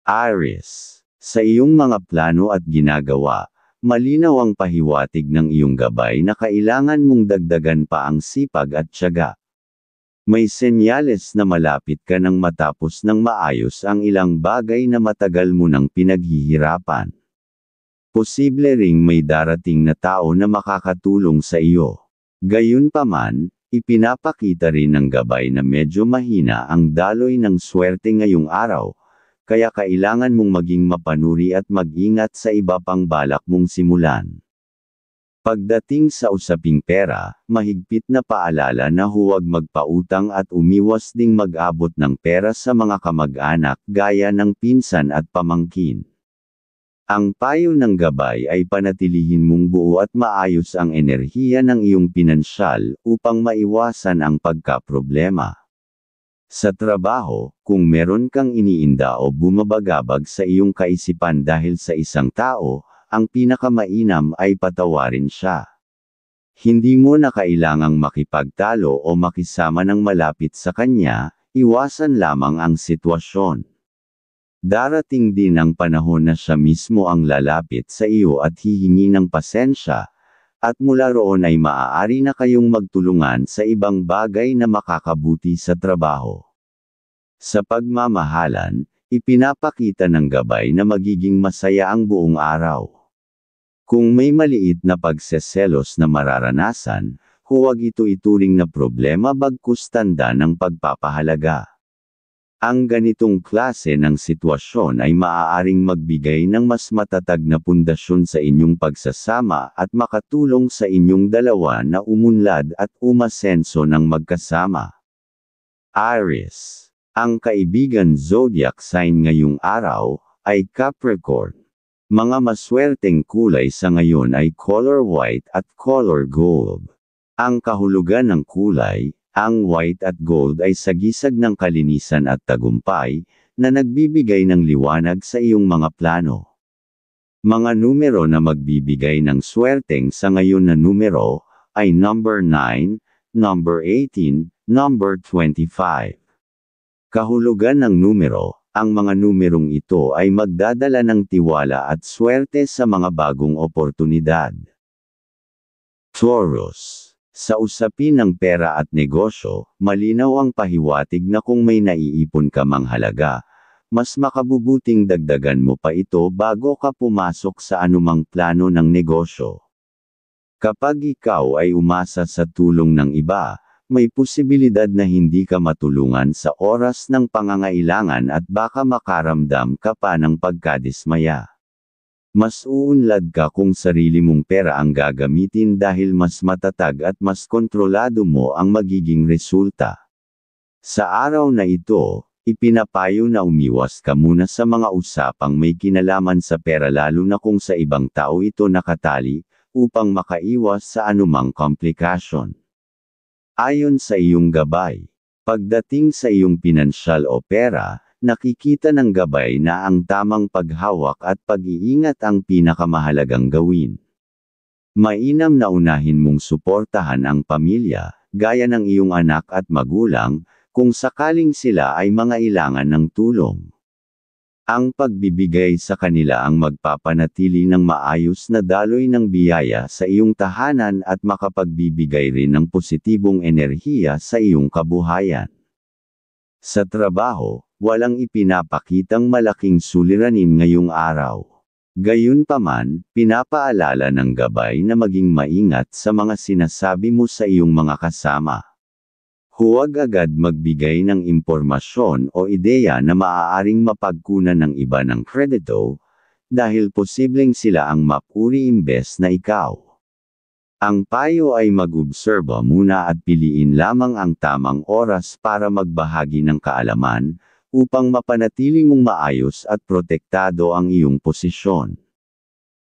Aries, sa iyong mga plano at ginagawa, malinaw ang pahiwatig ng iyong gabay na kailangan mong dagdagan pa ang sipag at tiyaga. May senyales na malapit ka nang matapos ng maayos ang ilang bagay na matagal mo nang pinaghihirapan. Posible ring may darating na tao na makakatulong sa iyo. Gayunpaman, ipinapakita rin ng gabay na medyo mahina ang daloy ng swerte ngayong araw, kaya kailangan mong maging mapanuri at mag-ingat sa iba pang balak mong simulan. Pagdating sa usaping pera, mahigpit na paalala na huwag magpautang at umiwas ding mag-abot ng pera sa mga kamag-anak gaya ng pinsan at pamangkin. Ang payo ng gabay ay panatilihin mong buo at maayos ang enerhiya ng iyong pinansyal upang maiwasan ang pagkaproblema. Sa trabaho, kung meron kang iniinda o bumabagabag sa iyong kaisipan dahil sa isang tao, ang pinakamainam ay patawarin siya. Hindi mo na kailangang makipagtalo o makisama ng malapit sa kanya, iwasan lamang ang sitwasyon. Darating din ang panahon na siya mismo ang lalapit sa iyo at hihingi ng pasensya, at mula roon ay maaari na kayong magtulungan sa ibang bagay na makakabuti sa trabaho. Sa pagmamahalan, ipinapakita ng gabay na magiging masaya ang buong araw. Kung may maliit na pagseselos na mararanasan, huwag ito ituring na problema bagkus tanda ng pagpapahalaga. Ang ganitong klase ng sitwasyon ay maaaring magbigay ng mas matatag na pundasyon sa inyong pagsasama at makatulong sa inyong dalawa na umunlad at umasenso ng magkasama. Aries, ang kaibigan zodiac sign ngayong araw ay Capricorn. Mga maswerteng kulay sa ngayon ay color white at color gold. Ang kahulugan ng kulay, ang white at gold ay sagisag ng kalinisan at tagumpay, na nagbibigay ng liwanag sa iyong mga plano. Mga numero na magbibigay ng swerteng sa ngayon na numero, ay number 9, number 18, number 25. Kahulugan ng numero, ang mga numerong ito ay magdadala ng tiwala at swerte sa mga bagong oportunidad. Taurus, sa usapin ng pera at negosyo, malinaw ang pahiwatig na kung may naiipon ka mang halaga, mas makabubuting dagdagan mo pa ito bago ka pumasok sa anumang plano ng negosyo. Kapag ikaw ay umasa sa tulong ng iba, may posibilidad na hindi ka matulungan sa oras ng pangangailangan at baka makaramdam ka pa ng pagkadismaya. Mas uunlad ka kung sarili mong pera ang gagamitin dahil mas matatag at mas kontrolado mo ang magiging resulta. Sa araw na ito, ipinapayo na umiwas ka muna sa mga usapang may kinalaman sa pera lalo na kung sa ibang tao ito nakatali, upang makaiwas sa anumang komplikasyon. Ayon sa iyong gabay, pagdating sa iyong pinansyal o pera, nakikita ng gabay na ang tamang paghawak at pag-iingat ang pinakamahalagang gawin. Mainam na unahin mong suportahan ang pamilya, gaya ng iyong anak at magulang, kung sakaling sila ay mangailangan ng tulong. Ang pagbibigay sa kanila ang magpapanatili ng maayos na daloy ng biyaya sa iyong tahanan at makapagbibigay rin ng positibong enerhiya sa iyong kabuhayan. Sa trabaho, walang ipinapakitang malaking suliranin ngayong araw. Gayunpaman, pinapaalala ng gabay na maging maingat sa mga sinasabi mo sa iyong mga kasama. Huwag agad magbigay ng impormasyon o ideya na maaaring mapagkunan ng iba ng kredito, dahil posibleng sila ang mapuri imbes na ikaw. Ang payo ay mag-obserba muna at piliin lamang ang tamang oras para magbahagi ng kaalaman, upang mapanatili mong maayos at protektado ang iyong posisyon.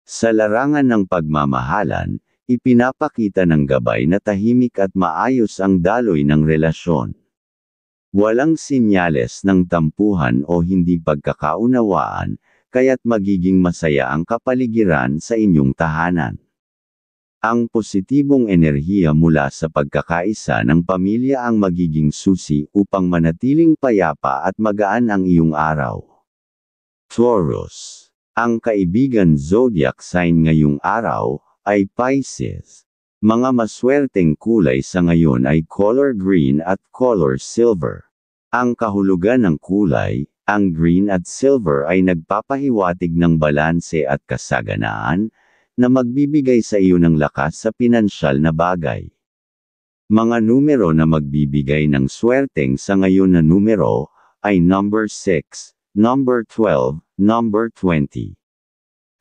Sa larangan ng pagmamahalan, ipinapakita ng gabay na tahimik at maayos ang daloy ng relasyon. Walang sinyales ng tampuhan o hindi pagkakaunawaan, kaya't magiging masaya ang kapaligiran sa inyong tahanan. Ang positibong enerhiya mula sa pagkakaisa ng pamilya ang magiging susi upang manatiling payapa at magaan ang iyong araw. Taurus. Ang kaibigan zodiac sign ngayong araw ay Pisces. Mga maswerteng kulay sa ngayon ay color green at color silver. Ang kahulugan ng kulay, ang green at silver ay nagpapahiwatig ng balanse at kasaganaan, na magbibigay sa iyo ng lakas sa pinansyal na bagay. Mga numero na magbibigay ng swerteng sa ngayon na numero, ay number 6, number 12, number 20.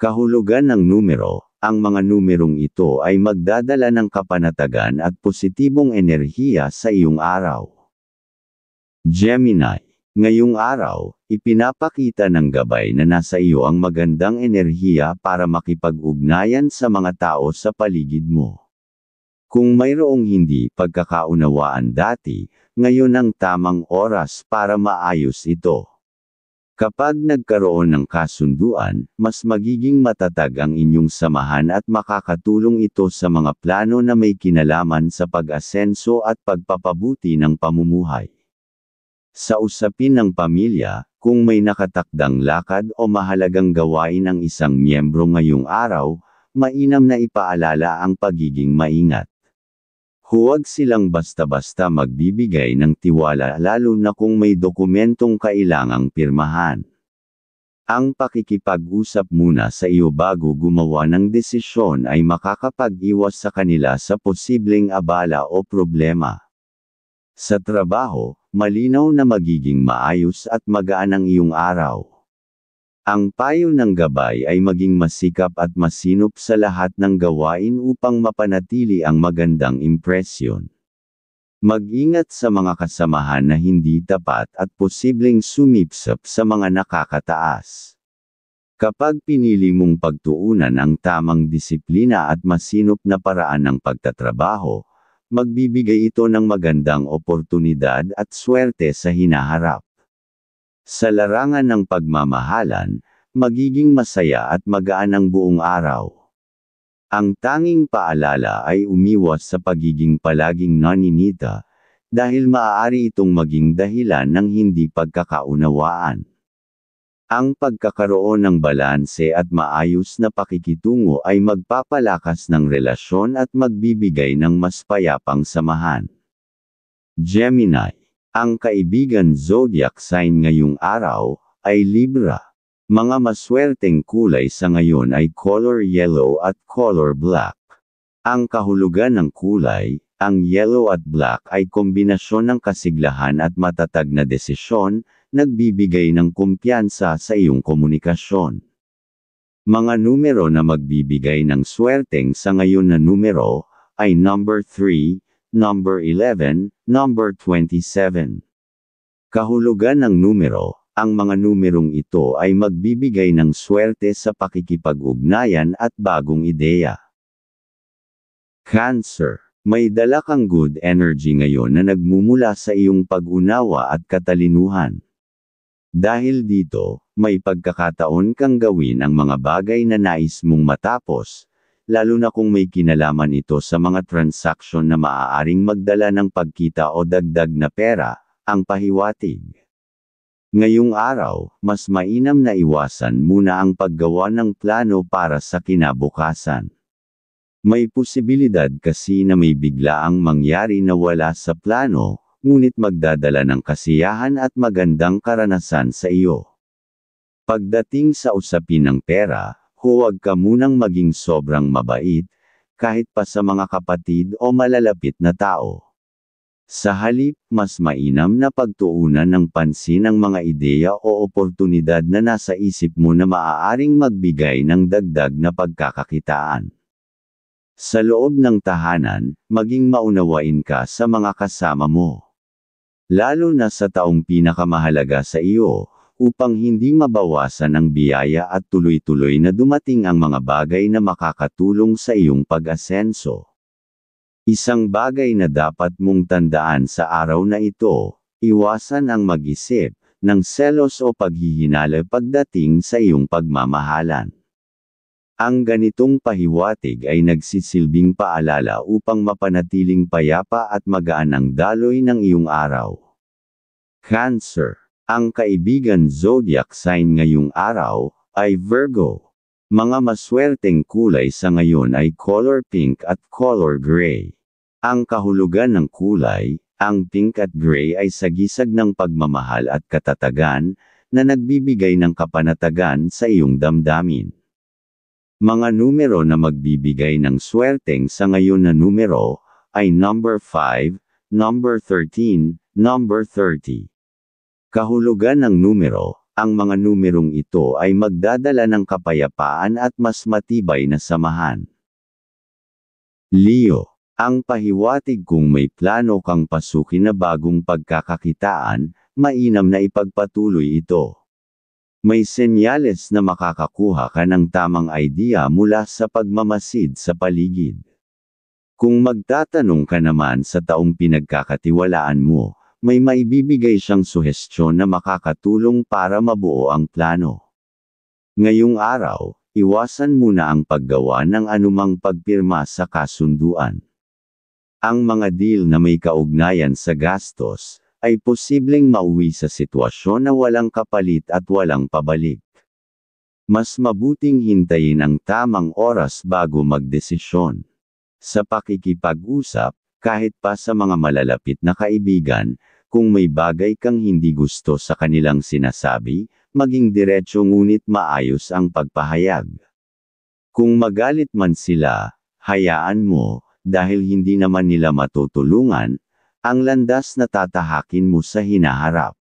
Kahulugan ng numero, ang mga numerong ito ay magdadala ng kapanatagan at positibong enerhiya sa iyong araw. Gemini. Ngayong araw, ipinapakita ng gabay na nasa iyo ang magandang enerhiya para makipag-ugnayan sa mga tao sa paligid mo. Kung mayroong hindi pagkakaunawaan dati, ngayon ang tamang oras para maayos ito. Kapag nagkaroon ng kasunduan, mas magiging matatag ang inyong samahan at makakatulong ito sa mga plano na may kinalaman sa pag-asenso at pagpapabuti ng pamumuhay. Sa usapin ng pamilya, kung may nakatakdang lakad o mahalagang gawain ang isang miyembro ngayong araw, mainam na ipaalala ang pagiging maingat. Huwag silang basta-basta magbibigay ng tiwala lalo na kung may dokumentong kailangang pirmahan. Ang pakikipag-usap muna sa iyo bago gumawa ng desisyon ay makakapag-iwas sa kanila sa posibleng abala o problema. Sa trabaho, malinaw na magiging maayos at magaan ang iyong araw. Ang payo ng gabay ay maging masikap at masinop sa lahat ng gawain upang mapanatili ang magandang impresyon. Mag-ingat sa mga kasamahan na hindi tapat at posibleng sumipsap sa mga nakakataas. Kapag pinili mong pagtuunan ang tamang disiplina at masinop na paraan ng pagtatrabaho, magbibigay ito ng magandang oportunidad at swerte sa hinaharap. Sa larangan ng pagmamahalan, magiging masaya at magaan ang buong araw. Ang tanging paalala ay umiwas sa pagiging palaging naninita, dahil maaari itong maging dahilan ng hindi pagkakaunawaan. Ang pagkakaroon ng balanse at maayos na pakikitungo ay magpapalakas ng relasyon at magbibigay ng mas payapang samahan. Gemini. Ang kaibigan zodiac sign ngayong araw ay Libra. Mga maswerteng kulay sa ngayon ay color yellow at color black. Ang kahulugan ng kulay, ang yellow at black ay kombinasyon ng kasiglahan at matatag na desisyon, nagbibigay ng kumpiyansa sa iyong komunikasyon. Mga numero na magbibigay ng swerteng sa ngayon na numero, ay number 3, number 11, number 27. Kahulugan ng numero, ang mga numerong ito ay magbibigay ng swerte sa pakikipag-ugnayan at bagong ideya. Cancer. May dala kang good energy ngayon na nagmumula sa iyong pag-unawa at katalinuhan. Dahil dito, may pagkakataon kang gawin ang mga bagay na nais mong matapos, lalo na kung may kinalaman ito sa mga transaksyon na maaaring magdala ng pagkita o dagdag na pera, ang pahiwatig. Ngayong araw, mas mainam na iwasan muna ang paggawa ng plano para sa kinabukasan. May posibilidad kasi na may biglaang mangyari na wala sa plano, ngunit magdadala ng kasiyahan at magandang karanasan sa iyo. Pagdating sa usapin ng pera, huwag ka munang maging sobrang mabait, kahit pa sa mga kapatid o malalapit na tao. Sa halip, mas mainam na pagtuunan ng pansin ang mga ideya o oportunidad na nasa isip mo na maaaring magbigay ng dagdag na pagkakakitaan. Sa loob ng tahanan, maging maunawain ka sa mga kasama mo. Lalo na sa taong pinakamahalaga sa iyo, upang hindi mabawasan ang biyaya at tuloy-tuloy na dumating ang mga bagay na makakatulong sa iyong pag-asenso. Isang bagay na dapat mong tandaan sa araw na ito, iwasan ang mag-isip ng selos o paghihinala pagdating sa iyong pagmamahalan. Ang ganitong pahiwatig ay nagsisilbing paalala upang mapanatiling payapa at magaan ang daloy ng iyong araw. Cancer. Ang kaibigan zodiac sign ngayong araw ay Virgo. Mga maswerteng kulay sa ngayon ay color pink at color gray. Ang kahulugan ng kulay, ang pink at gray ay sagisag ng pagmamahal at katatagan, na nagbibigay ng kapanatagan sa iyong damdamin. Mga numero na magbibigay ng swerteng sa ngayon na numero, ay number 5, number 13, number 30. Kahulugan ng numero, ang mga numerong ito ay magdadala ng kapayapaan at mas matibay na samahan. Leo. Ang pahiwatig kung may plano kang pasukin na bagong pagkakakitaan, mainam na ipagpatuloy ito. May senyales na makakakuha ka ng tamang idea mula sa pagmamasid sa paligid. Kung magtatanong ka naman sa taong pinagkakatiwalaan mo, may maibibigay siyang suhestyon na makakatulong para mabuo ang plano. Ngayong araw, iwasan muna ang paggawa ng anumang pagpirma sa kasunduan. Ang mga deal na may kaugnayan sa gastos, ay posibleng mauwi sa sitwasyon na walang kapalit at walang pabalik. Mas mabuting hintayin ang tamang oras bago magdesisyon. Sa pakikipag-usap, kahit pa sa mga malalapit na kaibigan, kung may bagay kang hindi gusto sa kanilang sinasabi, maging diretso ngunit maayos ang pagpahayag. Kung magalit man sila, hayaan mo, dahil hindi naman nila matutulungan, ang landas na tatahakin mo sa hinaharap.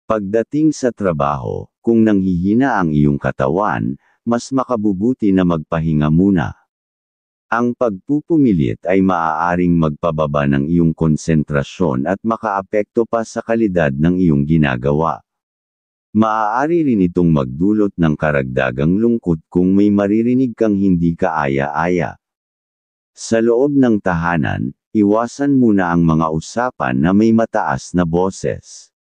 Pagdating sa trabaho, kung nanghihina ang iyong katawan, mas makabubuti na magpahinga muna. Ang pagpupumilit ay maaaring magpababa ng iyong konsentrasyon at makaapekto pa sa kalidad ng iyong ginagawa. Maaari rin itong magdulot ng karagdagang lungkot kung may maririnig kang hindi kaaya-aya. Sa loob ng tahanan, iwasan muna ang mga usapan na may mataas na boses.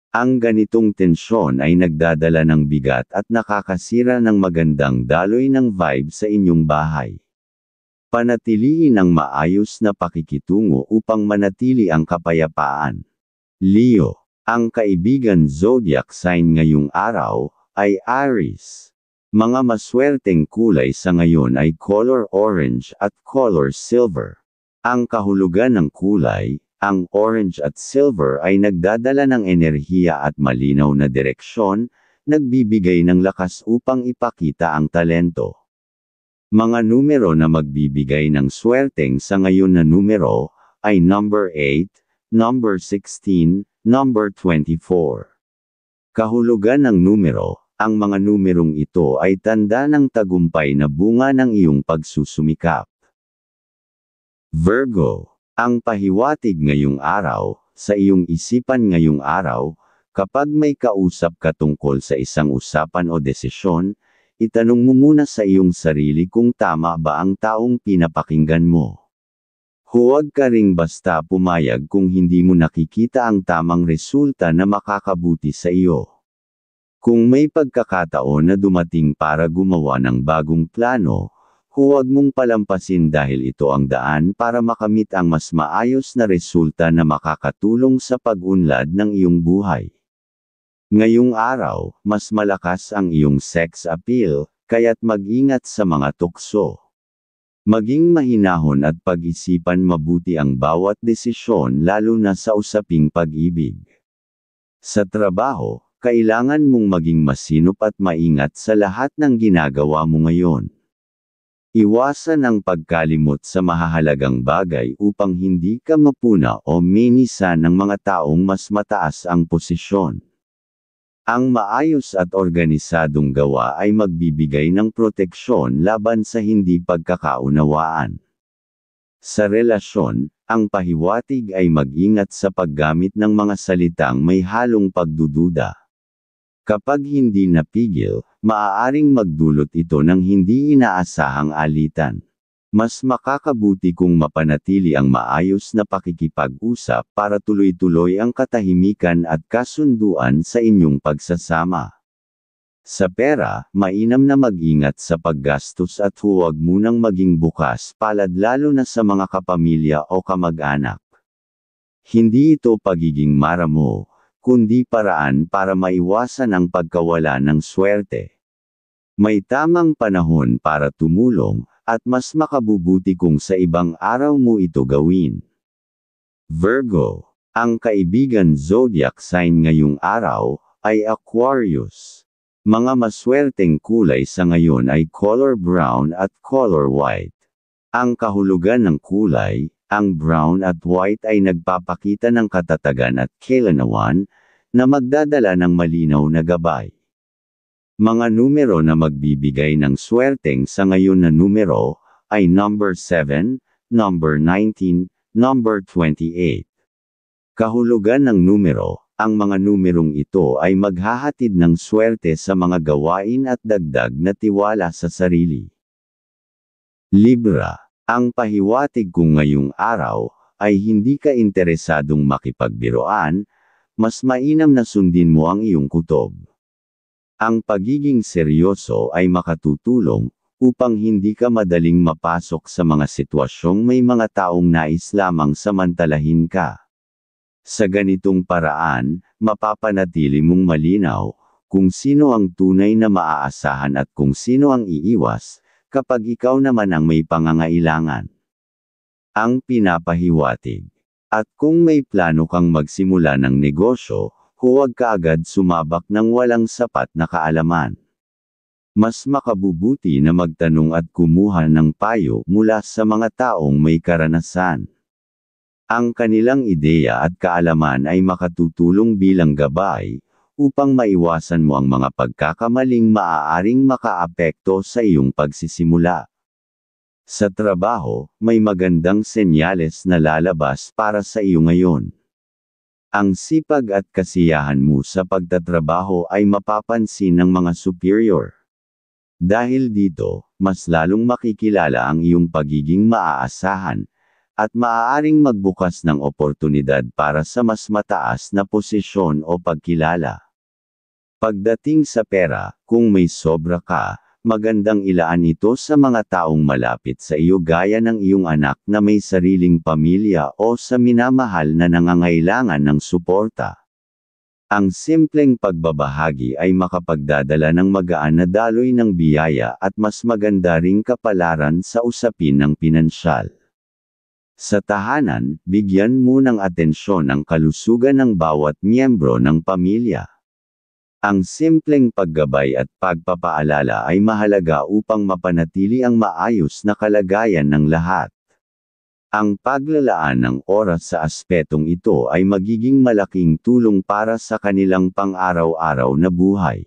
Ang ganitong tensyon ay nagdadala ng bigat at nakakasira ng magandang daloy ng vibe sa inyong bahay. Panatilihin ang maayos na pakikitungo upang manatili ang kapayapaan. Leo. Ang kaibigan zodiac sign ngayong araw ay Aries. Mga maswerteng kulay sa ngayon ay color orange at color silver. Ang kahulugan ng kulay, ang orange at silver ay nagdadala ng enerhiya at malinaw na direksyon, nagbibigay ng lakas upang ipakita ang talento. Mga numero na magbibigay ng swerteng sa ngayon na numero, ay number 8, number 16, number 24. Kahulugan ng numero, ang mga numerong ito ay tanda ng tagumpay na bunga ng iyong pagsusumikap. Virgo. Ang pahiwatig ngayong araw, sa iyong isipan ngayong araw, kapag may kausap ka tungkol sa isang usapan o desisyon, itanong mo muna sa iyong sarili kung tama ba ang taong pinapakinggan mo. Huwag ka ring basta pumayag kung hindi mo nakikita ang tamang resulta na makakabuti sa iyo. Kung may pagkakataon na dumating para gumawa ng bagong plano, huwag mong palampasin dahil ito ang daan para makamit ang mas maayos na resulta na makakatulong sa pag-unlad ng iyong buhay. Ngayong araw, mas malakas ang iyong sex appeal, kaya't mag-ingat sa mga tukso. Maging mahinahon at pag-isipan mabuti ang bawat desisyon lalo na sa usaping pag-ibig. Sa trabaho, kailangan mong maging masinop at maingat sa lahat ng ginagawa mo ngayon. Iwasan ang pagkalimot sa mahahalagang bagay upang hindi ka mapuna o minisa ng mga taong mas mataas ang posisyon. Ang maayos at organisadong gawa ay magbibigay ng proteksyon laban sa hindi pagkakaunawaan. Sa relasyon, ang pahiwatig ay mag-ingat sa paggamit ng mga salitang may halong pagdududa. Kapag hindi napigil, maaaring magdulot ito ng hindi inaasahang alitan. Mas makakabuti kung mapanatili ang maayos na pakikipag-usap para tuloy-tuloy ang katahimikan at kasunduan sa inyong pagsasama. Sa pera, mainam na mag-ingat sa paggastos at huwag munang maging bukas palad lalo na sa mga kapamilya o kamag-anak. Hindi ito pagiging maramo, kundi paraan para maiwasan ang pagkawala ng swerte. May tamang panahon para tumulong, at mas makabubuti kung sa ibang araw mo ito gawin. Virgo. Ang kaibigan zodiac sign ngayong araw ay Aquarius. Mga maswerteng kulay sa ngayon ay color brown at color white. Ang kahulugan ng kulay, ang brown at white ay nagpapakita ng katatagan at kailanawan, na magdadala ng malinaw na gabay. Mga numero na magbibigay ng swerteng sa ngayon na numero, ay number 7, number 19, number 28. Kahulugan ng numero. Ang mga numerong ito ay maghahatid ng swerte sa mga gawain at dagdag na tiwala sa sarili. Libra. Ang pahiwatig kung ngayong araw, ay hindi ka interesadong makipagbiroan, mas mainam na sundin mo ang iyong kutob. Ang pagiging seryoso ay makatutulong, upang hindi ka madaling mapasok sa mga sitwasyong may mga taong nais lamang samantalahin ka. Sa ganitong paraan, mapapanatili mong malinaw, kung sino ang tunay na maaasahan at kung sino ang iiwas, kapag ikaw naman ang may pangangailangan. Ang pinapahiwatig. At kung may plano kang magsimula ng negosyo, huwag ka agad sumabak ng walang sapat na kaalaman. Mas makabubuti na magtanong at kumuha ng payo mula sa mga taong may karanasan. Ang kanilang ideya at kaalaman ay makatutulong bilang gabay, upang maiwasan mo ang mga pagkakamaling maaaring makaapekto sa iyong pagsisimula. Sa trabaho, may magandang senyales na lalabas para sa iyo ngayon. Ang sipag at kasiyahan mo sa pagtatrabaho ay mapapansin ng mga superior. Dahil dito, mas lalong makikilala ang iyong pagiging maaasahan, at maaaring magbukas ng oportunidad para sa mas mataas na posisyon o pagkilala. Pagdating sa pera, kung may sobra ka, magandang ilaan ito sa mga taong malapit sa iyo gaya ng iyong anak na may sariling pamilya o sa minamahal na nangangailangan ng suporta. Ang simpleng pagbabahagi ay makapagdadala ng magaan na daloy ng biyaya at mas maganda ring kapalaran sa usapin ng pinansyal. Sa tahanan, bigyan mo ng atensyon ang kalusugan ng bawat miyembro ng pamilya. Ang simpleng paggabay at pagpapaalala ay mahalaga upang mapanatili ang maayos na kalagayan ng lahat. Ang paglalaan ng oras sa aspetong ito ay magiging malaking tulong para sa kanilang pang-araw-araw na buhay.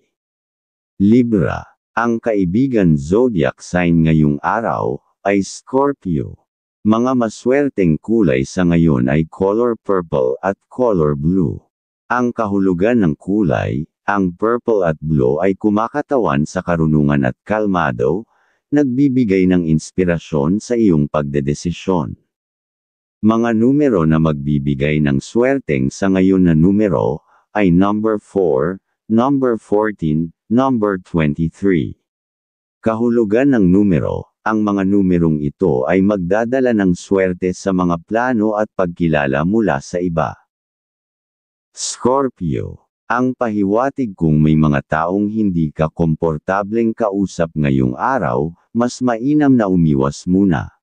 Libra. Ang kaibigan zodiac sign ngayong araw ay Scorpio. Mga maswerteng kulay sa ngayon ay color purple at color blue. Ang kahulugan ng kulay, ang purple at blue ay kumakatawan sa karunungan at kalmado, nagbibigay ng inspirasyon sa iyong pagdedesisyon. Mga numero na magbibigay ng swerteng sa ngayon na numero, ay number 4, number 14, number 23. Kahulugan ng numero. Ang mga numerong ito ay magdadala ng swerte sa mga plano at pagkilala mula sa iba. Scorpio. Ang pahiwatig kung may mga taong hindi ka komportableng kausap ngayong araw, mas mainam na umiwas muna.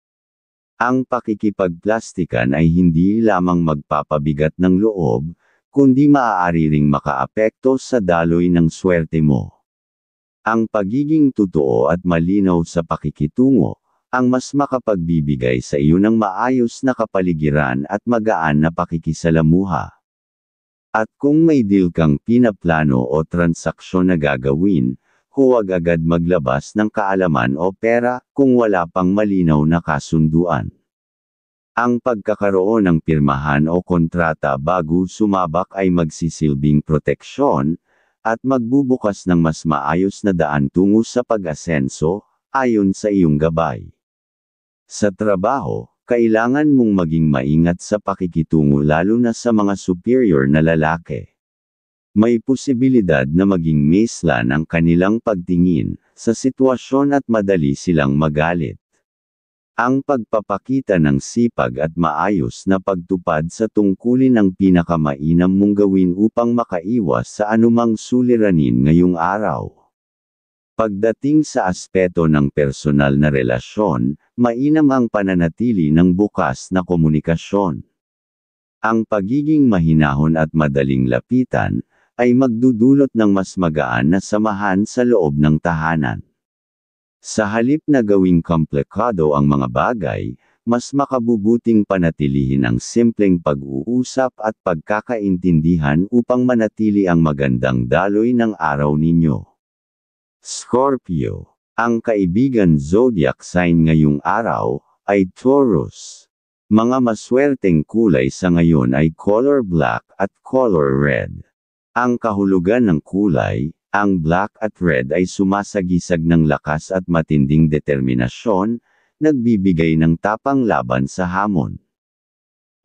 Ang pakikipagplastikan ay hindi lamang magpapabigat ng loob, kundi maaari ring makaapekto sa daloy ng swerte mo. Ang pagiging totoo at malinaw sa pakikitungo, ang mas makapagbibigay sa iyo ng maayos na kapaligiran at magaan na pakikisalamuha. At kung may deal kang pinaplano o transaksyon na gagawin, huwag agad maglabas ng kaalaman o pera kung wala pang malinaw na kasunduan. Ang pagkakaroon ng pirmahan o kontrata bago sumabak ay magsisilbing proteksyon, at magbubukas ng mas maayos na daan tungo sa pag-asenso, ayon sa iyong gabay. Sa trabaho, kailangan mong maging maingat sa pakikitungo lalo na sa mga superior na lalaki. May posibilidad na maging mislan ang kanilang pagtingin sa sitwasyon at madali silang magalit. Ang pagpapakita ng sipag at maayos na pagtupad sa tungkulin ang pinakamainam mong gawin upang makaiwas sa anumang suliranin ngayong araw. Pagdating sa aspeto ng personal na relasyon, mainam ang pananatili ng bukas na komunikasyon. Ang pagiging mahinahon at madaling lapitan, ay magdudulot ng mas magaan na samahan sa loob ng tahanan. Sa halip na gawing komplikado ang mga bagay, mas makabubuting panatilihin ang simpleng pag-uusap at pagkakaintindihan upang manatili ang magandang daloy ng araw ninyo. Scorpio. Ang kaibigan zodiac sign ngayong araw ay Taurus. Mga maswerteng kulay sa ngayon ay color black at color red. Ang kahulugan ng kulay, ang black at red ay sumasagisag ng lakas at matinding determinasyon, nagbibigay ng tapang laban sa hamon.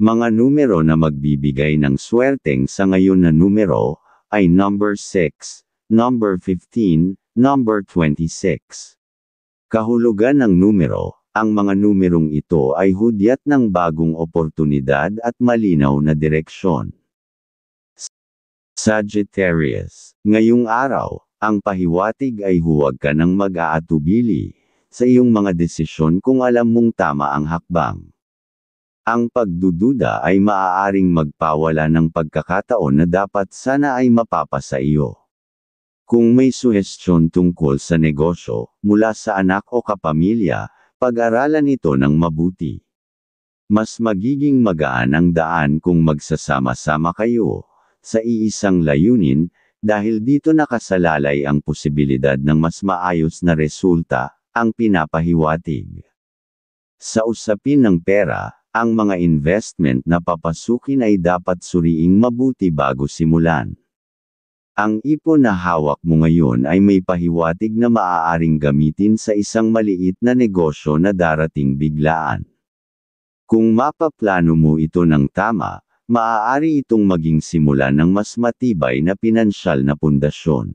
Mga numero na magbibigay ng swerteng sa ngayon na numero, ay number 6, number 15, number 26. Kahulugan ng numero, ang mga numerong ito ay hudyat ng bagong oportunidad at malinaw na direksyon. Sagittarius. Ngayong araw, ang pahiwatig ay huwag ka nang mag-aatubili sa iyong mga desisyon kung alam mong tama ang hakbang. Ang pagdududa ay maaaring magpawala ng pagkakataon na dapat sana ay mapapasa iyo. Kung may suhestyon tungkol sa negosyo, mula sa anak o kapamilya, pag-aralan ito ng mabuti. Mas magiging magaan ang daan kung magsasama-sama kayo sa iisang layunin, dahil dito nakasalalay ang posibilidad ng mas maayos na resulta, ang pinapahiwatig. Sa usapin ng pera, ang mga investment na papasukin ay dapat suriing mabuti bago simulan. Ang ipon na hawak mo ngayon ay may pahiwatig na maaaring gamitin sa isang maliit na negosyo na darating biglaan. Kung mapaplano mo ito ng tama, maaari itong maging simula ng mas matibay na pinansyal na pundasyon.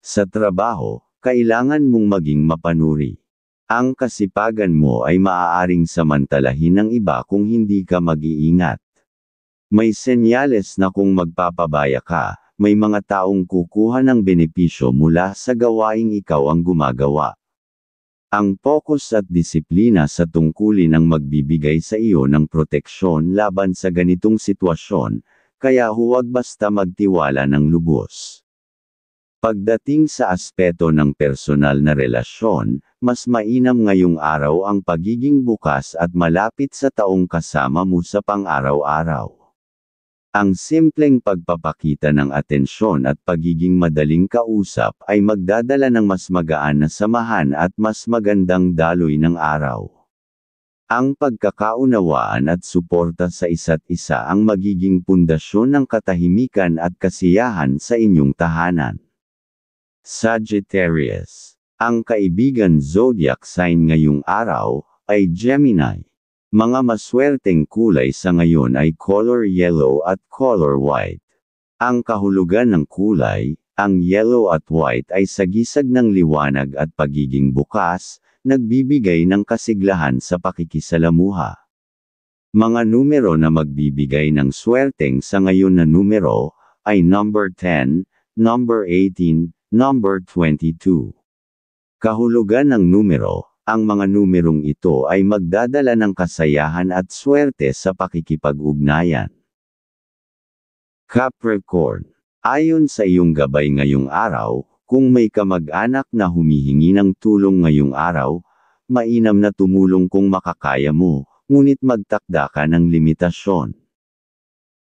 Sa trabaho, kailangan mong maging mapanuri. Ang kasipagan mo ay maaaring samantalahin ng iba kung hindi ka mag-iingat. May senyales na kung magpapabaya ka, may mga taong kukuha ng benepisyo mula sa gawaing ikaw ang gumagawa. Ang focus at disiplina sa tungkulin ang magbibigay sa iyo ng proteksyon laban sa ganitong sitwasyon, kaya huwag basta magtiwala ng lubos. Pagdating sa aspeto ng personal na relasyon, mas mainam ngayong araw ang pagiging bukas at malapit sa taong kasama mo sa pang-araw-araw. Ang simpleng pagpapakita ng atensyon at pagiging madaling kausap ay magdadala ng mas magaan na samahan at mas magandang daloy ng araw. Ang pagkakaunawaan at suporta sa isa't isa ang magiging pundasyon ng katahimikan at kasiyahan sa inyong tahanan. Sagittarius. Ang kaibigan zodiac sign ngayong araw ay Gemini. Mga maswerteng kulay sa ngayon ay color yellow at color white. Ang kahulugan ng kulay, ang yellow at white ay sagisag ng liwanag at pagiging bukas, nagbibigay ng kasiglahan sa pakikisalamuha. Mga numero na magbibigay ng swerteng sa ngayon na numero, ay number 10, number 18, number 22. Kahulugan ng numero, ang mga numerong ito ay magdadala ng kasayahan at swerte sa pakikipag-ugnayan. Capricorn. Ayon sa iyong gabay ngayong araw, kung may kamag-anak na humihingi ng tulong ngayong araw, mainam na tumulong kung makakaya mo, ngunit magtakda ka ng limitasyon.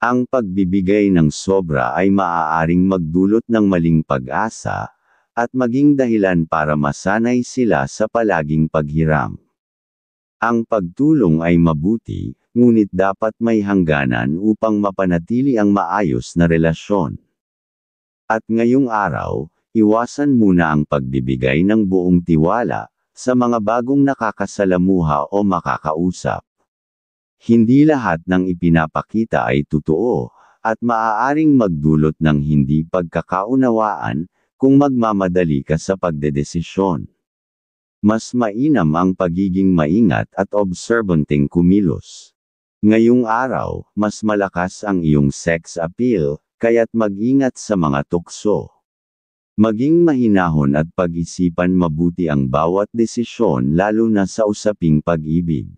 Ang pagbibigay ng sobra ay maaaring magdulot ng maling pag-asa, at maging dahilan para masanay sila sa palaging paghiram. Ang pagtulong ay mabuti, ngunit dapat may hangganan upang mapanatili ang maayos na relasyon. At ngayong araw, iwasan muna ang pagbibigay ng buong tiwala sa mga bagong nakakasalamuha o makakausap. Hindi lahat ng ipinapakita ay totoo, at maaaring magdulot ng hindi pagkakaunawaan, kung magmamadali ka sa pagdedesisyon. Mas mainam ang pagiging maingat at obserbanteng kumilos. Ngayong araw, mas malakas ang iyong sex appeal, kaya't mag-ingat sa mga tukso. Maging mahinahon at pag-isipan mabuti ang bawat desisyon lalo na sa usaping pag-ibig.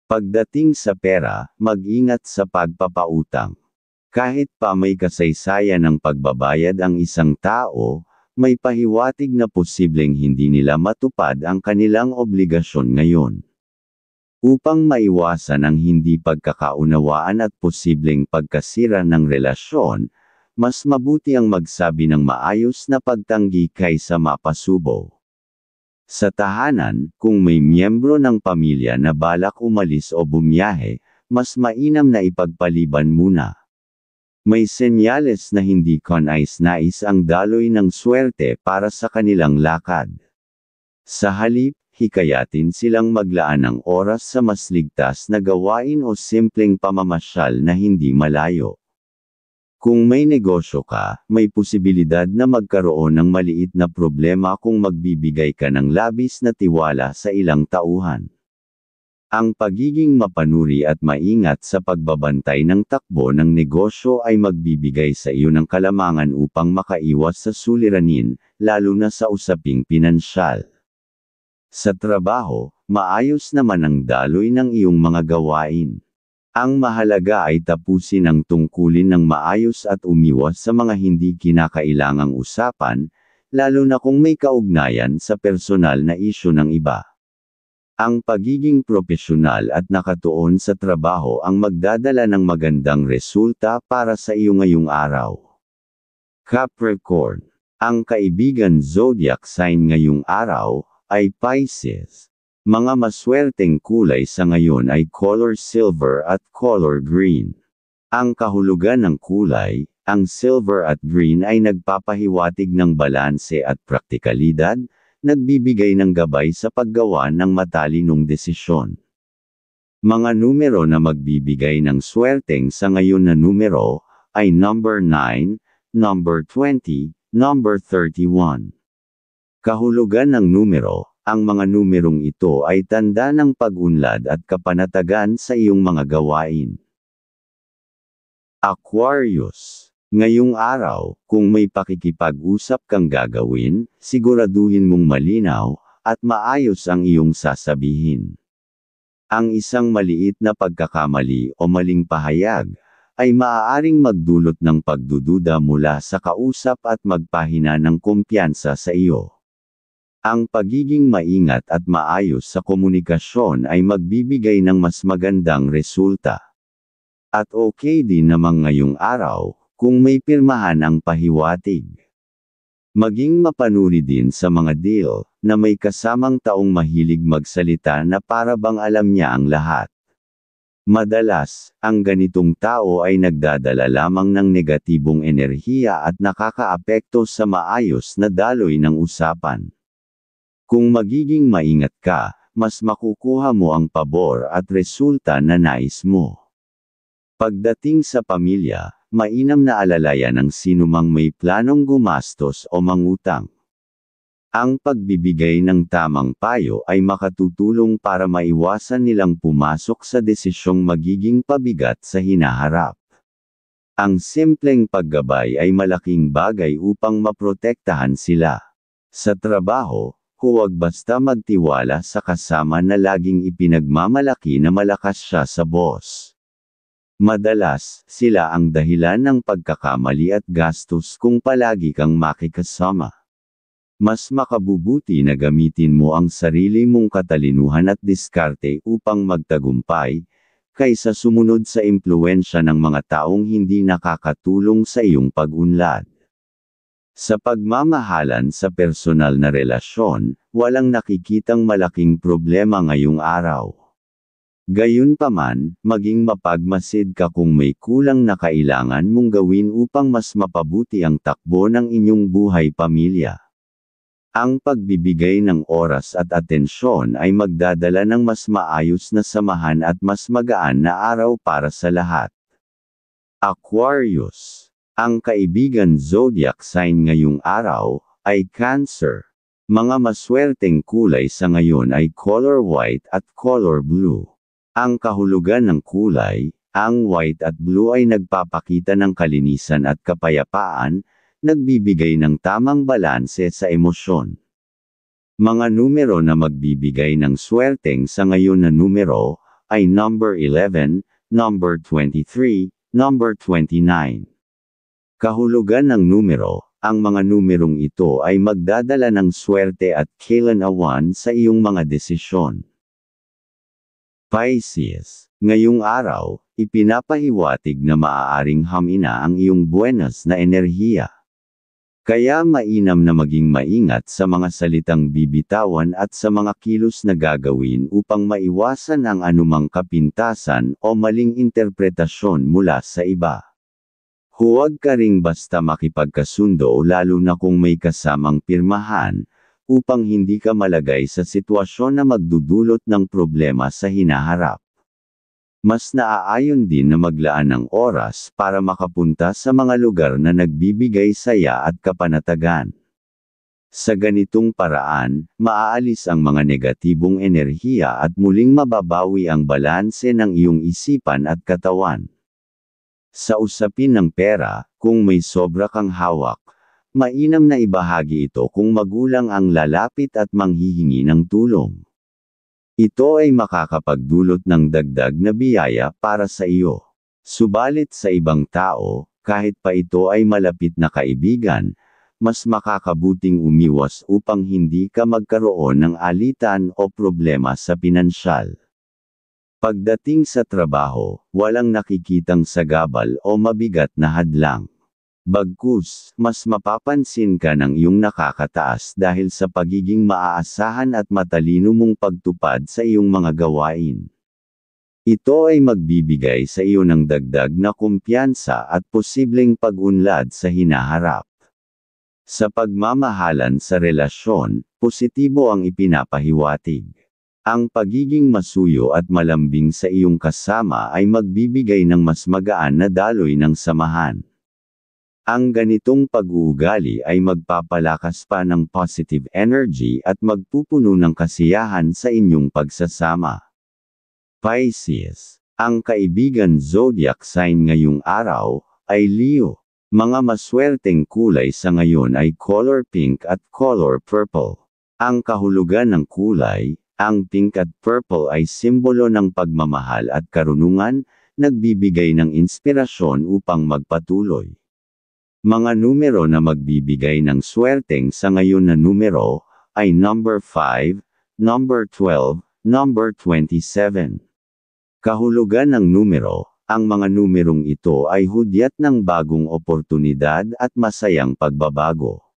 Pagdating sa pera, mag-ingat sa pagpapautang. Kahit pa may kasaysayan ng pagbabayad ang isang tao, may pahiwatig na posibleng hindi nila matupad ang kanilang obligasyon ngayon. Upang maiwasan ang hindi pagkakaunawaan at posibleng pagkasira ng relasyon, mas mabuti ang magsabi ng maayos na pagtanggi kaysa mapasubo. Sa tahanan, kung may miyembro ng pamilya na balak umalis o bumiyahe, mas mainam na ipagpaliban muna. May senyales na hindi kanais-nais ang daloy ng swerte para sa kanilang lakad. Sa halip, hikayatin silang maglaan ng oras sa mas ligtas na gawain o simpleng pamamasyal na hindi malayo. Kung may negosyo ka, may posibilidad na magkaroon ng maliit na problema kung magbibigay ka ng labis na tiwala sa ilang tauhan. Ang pagiging mapanuri at maingat sa pagbabantay ng takbo ng negosyo ay magbibigay sa iyo ng kalamangan upang makaiwas sa suliranin, lalo na sa usaping pinansyal. Sa trabaho, maayos naman ang daloy ng iyong mga gawain. Ang mahalaga ay tapusin ang tungkulin ng maayos at umiwas sa mga hindi kinakailangang usapan, lalo na kung may kaugnayan sa personal na isyu ng iba. Ang pagiging propesyonal at nakatuon sa trabaho ang magdadala ng magandang resulta para sa iyo ngayong araw. Capricorn. Ang kaibigan zodiac sign ngayong araw ay Pisces. Mga maswerteng kulay sa ngayon ay color silver at color green. Ang kahulugan ng kulay, ang silver at green ay nagpapahiwatig ng balanse at praktikalidad, nagbibigay ng gabay sa paggawa ng matalinong desisyon. Mga numero na magbibigay ng swerteng sa ngayon na numero, ay number 9, number 20, number 31. Kahulugan ng numero, ang mga numerong ito ay tanda ng pag-unlad at kapanatagan sa iyong mga gawain. Aquarius. Ngayong araw, kung may pakikipag-usap kang gagawin, siguraduhin mong malinaw, at maayos ang iyong sasabihin. Ang isang maliit na pagkakamali o maling pahayag, ay maaaring magdulot ng pagdududa mula sa kausap at magpahina ng kumpiyansa sa iyo. Ang pagiging maingat at maayos sa komunikasyon ay magbibigay ng mas magandang resulta. At okay din namang ngayong araw, kung may pirmahan ang pahiwatig. Maging mapanuri din sa mga deal, na may kasamang taong mahilig magsalita na para bang alam niya ang lahat. Madalas, ang ganitong tao ay nagdadala lamang ng negatibong enerhiya at nakakaapekto sa maayos na daloy ng usapan. Kung magiging maingat ka, mas makukuha mo ang pabor at resulta na nais mo. Pagdating sa pamilya, mainam na alalayan ng sinumang may planong gumastos o mangutang. Ang pagbibigay ng tamang payo ay makatutulong para maiwasan nilang pumasok sa desisyong magiging pabigat sa hinaharap. Ang simpleng paggabay ay malaking bagay upang maprotektahan sila. Sa trabaho, huwag basta magtiwala sa kasama na laging ipinagmamalaki na malakas siya sa boss. Madalas, sila ang dahilan ng pagkakamali at gastos kung palagi kang makikasama. Mas makabubuti na gamitin mo ang sarili mong katalinuhan at diskarte upang magtagumpay, kaysa sumunod sa impluwensya ng mga taong hindi nakakatulong sa iyong pag-unlad. Sa pagmamahalan sa personal na relasyon, walang nakikitang malaking problema ngayong araw. Gayunpaman, maging mapagmasid ka kung may kulang na kailangan mong gawin upang mas mapabuti ang takbo ng inyong buhay pamilya. Ang pagbibigay ng oras at atensyon ay magdadala ng mas maayos na samahan at mas magaan na araw para sa lahat. Aquarius. Ang kaibigan zodiac sign ngayong araw ay Cancer. Mga maswerteng kulay sa ngayon ay color white at color blue. Ang kahulugan ng kulay, ang white at blue ay nagpapakita ng kalinisan at kapayapaan, nagbibigay ng tamang balanse sa emosyon. Mga numero na magbibigay ng swerteng sa ngayon na numero, ay number 11, number 23, number 29. Kahulugan ng numero, ang mga numerong ito ay magdadala ng swerte at kalinawaan sa iyong mga desisyon. Pisces, ngayong araw, ipinapahiwatig na maaaring hamina ang iyong buenas na enerhiya. Kaya mainam na maging maingat sa mga salitang bibitawan at sa mga kilos na gagawin upang maiwasan ang anumang kapintasan o maling interpretasyon mula sa iba. Huwag ka ring basta makipagkasundo lalo na kung may kasamang pirmahan, upang hindi ka malagay sa sitwasyon na magdudulot ng problema sa hinaharap. Mas naaayon din na maglaan ng oras para makapunta sa mga lugar na nagbibigay saya at kapanatagan. Sa ganitong paraan, maaalis ang mga negatibong enerhiya at muling mababawi ang balanse ng iyong isipan at katawan. Sa usapin ng pera, kung may sobra kang hawak, mainam na ibahagi ito kung magulang ang lalapit at manghihingi ng tulong. Ito ay makakapagdulot ng dagdag na biyaya para sa iyo. Subalit sa ibang tao, kahit pa ito ay malapit na kaibigan, mas makakabuting umiwas upang hindi ka magkaroon ng alitan o problema sa pinansyal. Pagdating sa trabaho, walang nakikitang sagabal o mabigat na hadlang. Bagkus, mas mapapansin ka ng iyong nakakataas dahil sa pagiging maaasahan at matalino mong pagtupad sa iyong mga gawain. Ito ay magbibigay sa iyo ng dagdag na kumpiyansa at posibleng pag-unlad sa hinaharap. Sa pagmamahalan sa relasyon, positibo ang ipinapahiwatig. Ang pagiging masuyo at malambing sa iyong kasama ay magbibigay ng mas magaan na daloy ng samahan. Ang ganitong pag-uugali ay magpapalakas pa ng positive energy at magpupuno ng kasiyahan sa inyong pagsasama. Pisces, ang kaibigan zodiac sign ngayong araw ay Leo. Mga maswerteng kulay sa ngayon ay color pink at color purple. Ang kahulugan ng kulay, ang pink at purple ay simbolo ng pagmamahal at karunungan, nagbibigay ng inspirasyon upang magpatuloy. Mga numero na magbibigay ng swerteng sa ngayon na numero, ay number 5, number 12, number 27. Kahulugan ng numero, ang mga numerong ito ay hudyat ng bagong oportunidad at masayang pagbabago.